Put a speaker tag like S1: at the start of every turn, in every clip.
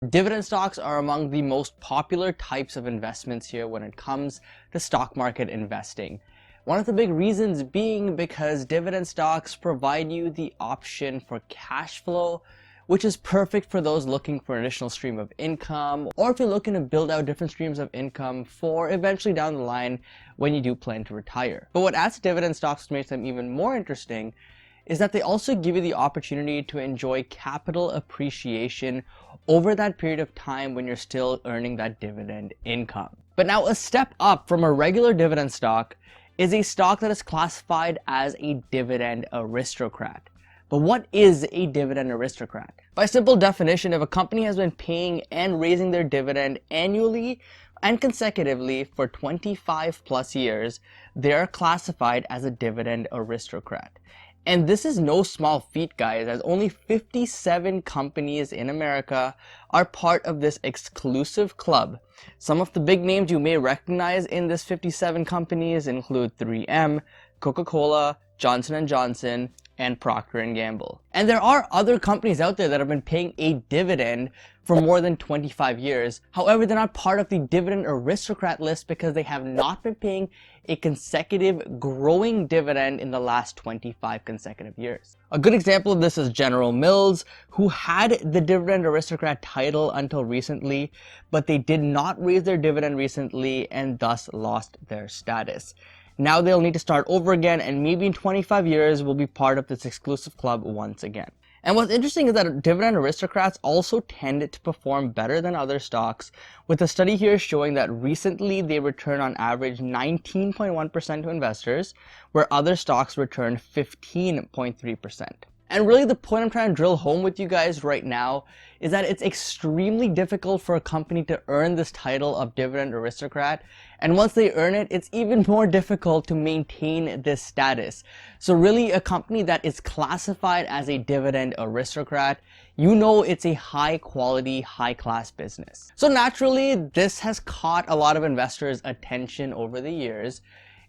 S1: Dividend stocks are among the most popular types of investments here when it comes to stock market investing. One of the big reasons being because dividend stocks provide you the option for cash flow, which is perfect for those looking for an additional stream of income, or if you're looking to build out different streams of income for eventually down the line when you do plan to retire. But what adds to dividend stocks makes them even more interesting is that they also give you the opportunity to enjoy capital appreciation over that period of time when you're still earning that dividend income. But now a step up from a regular dividend stock is a stock that is classified as a dividend aristocrat. But what is a dividend aristocrat? By simple definition, if a company has been paying and raising their dividend annually and consecutively for 25 plus years, they are classified as a dividend aristocrat. And this is no small feat, guys, as only 57 companies in America are part of this exclusive club. Some of the big names you may recognize in this 57 companies include 3M, Coca-Cola, Johnson & Johnson, and Procter & Gamble. And there are other companies out there that have been paying a dividend for more than 25 years. However, they're not part of the dividend aristocrat list because they have not been paying a consecutive growing dividend in the last 25 consecutive years. A good example of this is General Mills, who had the dividend aristocrat title until recently, but they did not raise their dividend recently and thus lost their status. Now they'll need to start over again, and maybe in 25 years will be part of this exclusive club once again. And what's interesting is that dividend aristocrats also tend to perform better than other stocks, with a study here showing that recently they return on average 19.1% to investors, where other stocks return 15.3%. And really the point I'm trying to drill home with you guys right now is that it's extremely difficult for a company to earn this title of dividend aristocrat. And once they earn it, it's even more difficult to maintain this status. So really a company that is classified as a dividend aristocrat, you know it's a high quality, high class business. So naturally, this has caught a lot of investors' attention over the years.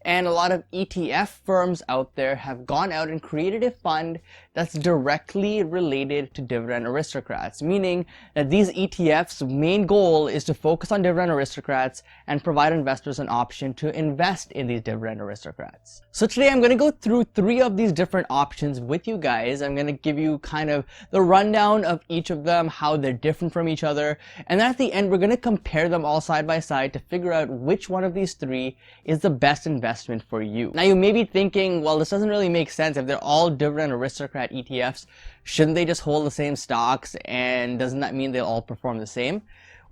S1: And a lot of ETF firms out there have gone out and created a fund that's directly related to dividend aristocrats, meaning that these ETFs' main goal is to focus on dividend aristocrats and provide investors an option to invest in these dividend aristocrats. So today I'm going to go through 3 of these different options with you guys. I'm going to give you kind of the rundown of each of them, how they're different from each other, and then at the end we're going to compare them all side by side to figure out which one of these 3 is the best investment for you. Now you may be thinking, well, this doesn't really make sense. If they're all dividend aristocrat ETFs, shouldn't they just hold the same stocks, and doesn't that mean they'll all perform the same?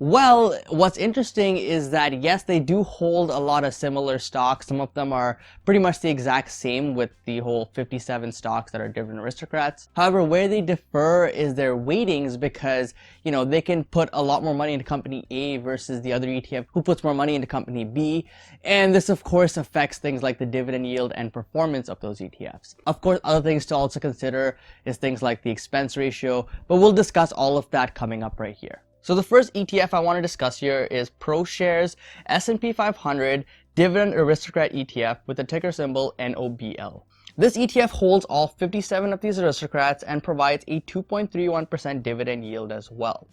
S1: Well, what's interesting is that yes, they do hold a lot of similar stocks. Some of them are pretty much the exact same with the whole 57 stocks that are dividend aristocrats. However, where they differ is their weightings, because, you know, they can put a lot more money into company A versus the other ETF who puts more money into company B. And this, of course, affects things like the dividend yield and performance of those ETFs. Of course, other things to also consider is things like the expense ratio, but we'll discuss all of that coming up right here. So the first ETF I want to discuss here is ProShares S&P 500 Dividend Aristocrat ETF with the ticker symbol NOBL. This ETF holds all 57 of these aristocrats and provides a 2.31% dividend yield as well.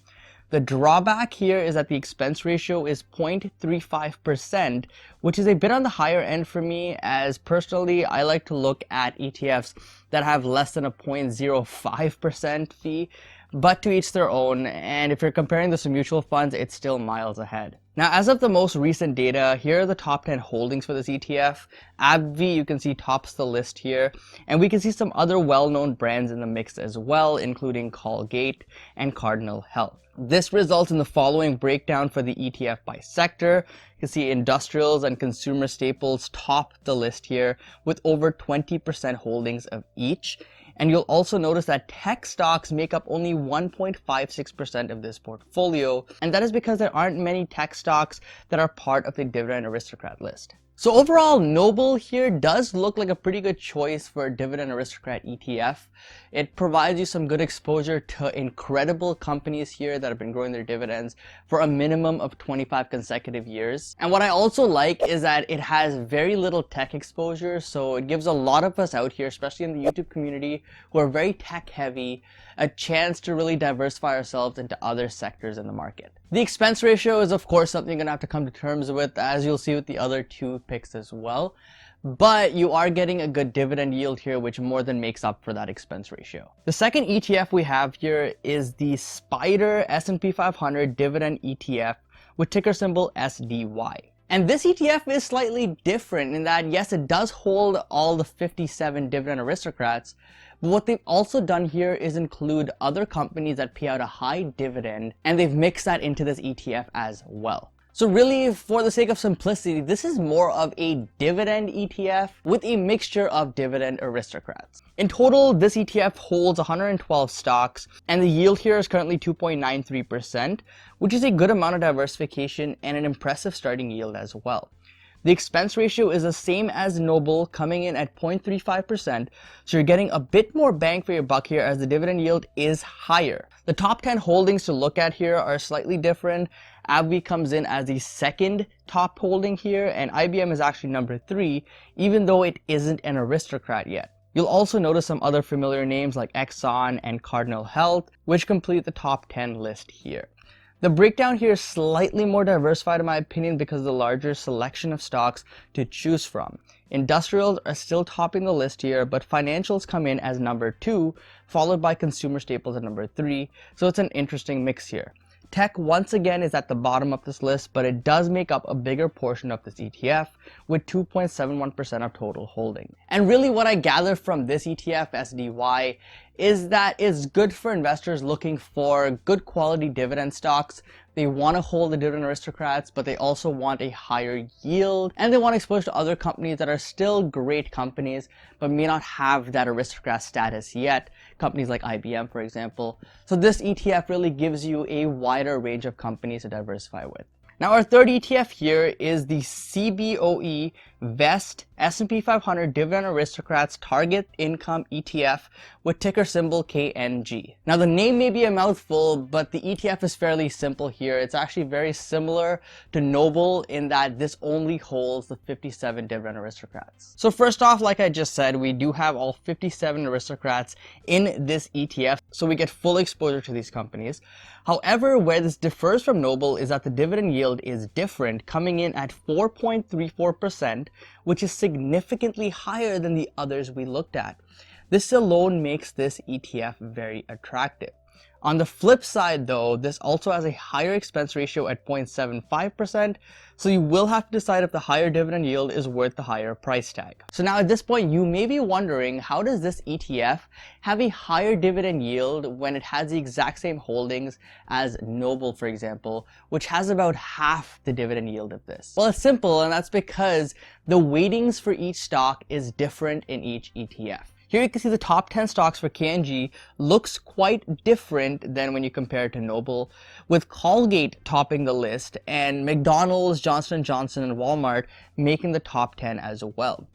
S1: The drawback here is that the expense ratio is 0.35%, which is a bit on the higher end for me, as personally I like to look at ETFs that have less than a 0.05% fee. But to each their own, and if you're comparing this to mutual funds, it's still miles ahead. Now, as of the most recent data, here are the top 10 holdings for this ETF. AbbVie, you can see, tops the list here, and we can see some other well-known brands in the mix as well, including Colgate and Cardinal Health. This results in the following breakdown for the ETF by sector. You can see industrials and consumer staples top the list here with over 20% holdings of each. And you'll also notice that tech stocks make up only 1.56% of this portfolio, and that is because there aren't many tech stocks that are part of the Dividend Aristocrat list. So overall, NOBL here does look like a pretty good choice for a Dividend Aristocrat ETF. It provides you some good exposure to incredible companies here that have been growing their dividends for a minimum of 25 consecutive years. And what I also like is that it has very little tech exposure, so it gives a lot of us out here, especially in the YouTube community, who are very tech heavy, a chance to really diversify ourselves into other sectors in the market. The expense ratio is of course something you're going to have to come to terms with, as you'll see with the other two picks as well. But you are getting a good dividend yield here, which more than makes up for that expense ratio. The second ETF we have here is the Spider S&P 500 Dividend ETF with ticker symbol SDY. And this ETF is slightly different in that, yes, it does hold all the 57 Dividend Aristocrats, but what they've also done here is include other companies that pay out a high dividend, and they've mixed that into this ETF as well. So really, for the sake of simplicity, this is more of a dividend ETF with a mixture of Dividend Aristocrats. In total, this ETF holds 112 stocks, and the yield here is currently 2.93%, which is a good amount of diversification and an impressive starting yield as well. The expense ratio is the same as NOBL, coming in at 0.35%, so you're getting a bit more bang for your buck here as the dividend yield is higher. The top 10 holdings to look at here are slightly different. AbbVie comes in as the second top holding here, and IBM is actually number 3, even though it isn't an aristocrat yet. You'll also notice some other familiar names like Exxon and Cardinal Health, which complete the top 10 list here. The breakdown here is slightly more diversified in my opinion because of the larger selection of stocks to choose from. Industrials are still topping the list here, but financials come in as number 2, followed by consumer staples at number 3, so it's an interesting mix here. Tech once again is at the bottom of this list, but it does make up a bigger portion of this ETF with 2.71% of total holding. And really what I gather from this ETF, SDY, is that it's good for investors looking for good quality dividend stocks. They want to hold the Dividend Aristocrats, but they also want a higher yield, and they want exposure to other companies that are still great companies, but may not have that aristocrat status yet. Companies like IBM, for example. So this ETF really gives you a wider range of companies to diversify with. Now our third ETF here is the CBOE VEST S&P 500 Dividend Aristocrats Target Income ETF with ticker symbol KNG. Now the name may be a mouthful, but the ETF is fairly simple here. It's actually very similar to NOBL in that this only holds the 57 Dividend Aristocrats. So first off, like I just said, we do have all 57 aristocrats in this ETF, so we get full exposure to these companies. However, where this differs from NOBL is that the dividend yield is different, coming in at 4.34%, which is significantly higher than the others we looked at. This alone makes this ETF very attractive. On the flip side though, this also has a higher expense ratio at 0.75%, so you will have to decide if the higher dividend yield is worth the higher price tag. So now at this point, you may be wondering, how does this ETF have a higher dividend yield when it has the exact same holdings as NOBL, for example, which has about half the dividend yield of this? Well, it's simple, and that's because the weightings for each stock is different in each ETF. Here you can see the top 10 stocks for KNG looks quite different than when you compare it to NOBL, with Colgate topping the list and McDonald's, Johnson & Johnson, and Walmart making the top 10 as well.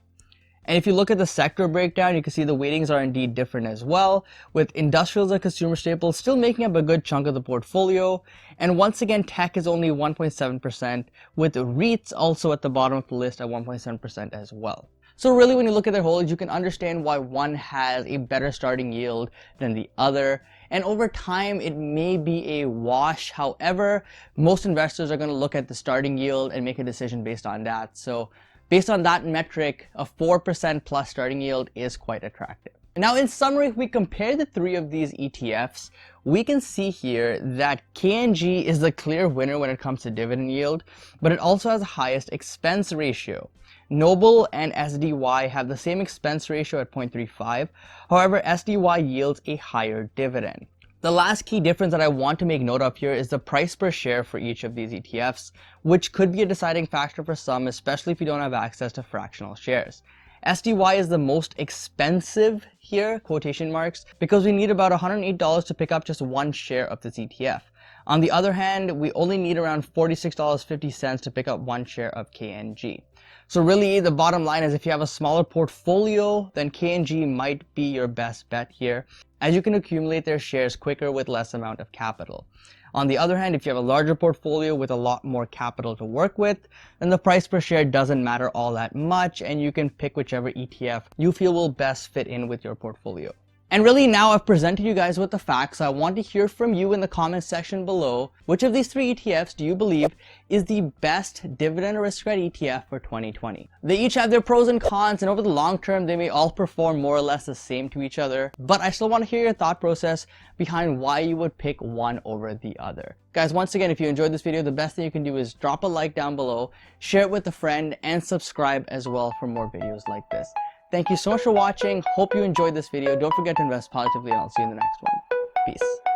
S1: And if you look at the sector breakdown, you can see the weightings are indeed different as well, with industrials and consumer staples still making up a good chunk of the portfolio. And once again, tech is only 1.7%, with REITs also at the bottom of the list at 1.7% as well. So really, when you look at their holdings, you can understand why one has a better starting yield than the other. And over time, it may be a wash. However, most investors are going to look at the starting yield and make a decision based on that. So based on that metric, a 4% plus starting yield is quite attractive. Now, in summary, if we compare the three of these ETFs, we can see here that KNG is the clear winner when it comes to dividend yield, but it also has the highest expense ratio. NOBL and SDY have the same expense ratio at 0.35. However, SDY yields a higher dividend. The last key difference that I want to make note of here is the price per share for each of these ETFs, which could be a deciding factor for some, especially if you don't have access to fractional shares. SDY is the most expensive here, quotation marks, because we need about $108 to pick up just one share of this ETF. On the other hand, we only need around $46.50 to pick up one share of KNG. So really, the bottom line is if you have a smaller portfolio, then KNG might be your best bet here, as you can accumulate their shares quicker with less amount of capital. On the other hand, if you have a larger portfolio with a lot more capital to work with, then the price per share doesn't matter all that much, and you can pick whichever ETF you feel will best fit in with your portfolio. And really now I've presented you guys with the facts. So I want to hear from you in the comment section below. Which of these three ETFs do you believe is the best Dividend Aristocrat ETF for 2020? They each have their pros and cons, and over the long term they may all perform more or less the same to each other. But I still want to hear your thought process behind why you would pick one over the other. Guys, once again, if you enjoyed this video, the best thing you can do is drop a like down below, share it with a friend, and subscribe as well for more videos like this. Thank you so much for watching. Hope you enjoyed this video. Don't forget to invest positively, and I'll see you in the next one. Peace.